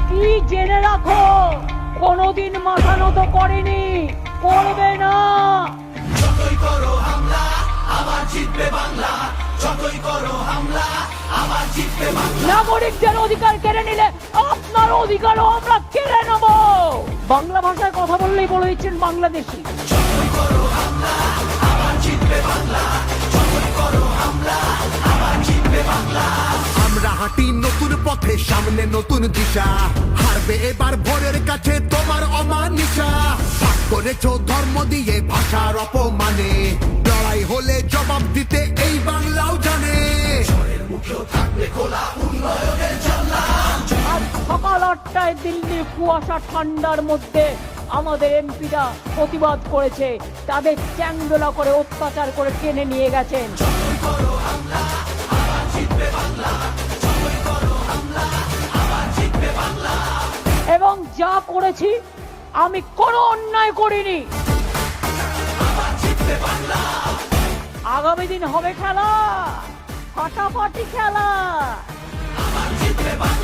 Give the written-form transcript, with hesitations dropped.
কি জেনে রাখো, কোনোদিন মাথা নত করেনি, করবে না। যতই করো হামলা আবার জিতবে বাংলা, যতই করো হামলা আবার জিতবে বাংলা। নাগরিকদের অধিকার কেড়ে নিলে আপনার অধিকারও আমরা কেড়ে নেব। বাংলা ভাষায় কথা বললেই বলে দিচ্ছেন বাংলাদেশি। যতই করো হামলা আবার জিতবে বাংলা, যতই করো হামলা আবার জিতবে বাংলা। আমরা হাঁটি নতুন পথে, সামনে নতুন দিশা, হারবে এবার ভোরের কাছে তোমার অমানিসা। ভাগ করেছো ধর্ম দিয়ে ভাষার অপমানে, লড়াই হলে জবাব দিতে এই বাংলাও জানে। ঝড়ের মুখেও থাকবে খোলা উন্নয়নের জানলা। আজ সকাল 8টায় দিল্লির কুয়াশা ঠান্ডার মধ্যে আমাদের এমপিরা প্রতিবাদ করেছে, তাদের চ্যাংদোলা করে অত্যাচার করে টেনে নিয়ে গেছেন। যতই করো হামলা আবার জিতবে বাংলা, যতই করো হামলা আবার জিতবে বাংলা। এবং যা করেছি আমি কোনো অন্যায় করিনি। আবার জিতবে বাংলা। আগামী দিন হবে খেলা, ফাটাফাটি খেলা। আবার জিতবে বাংলা।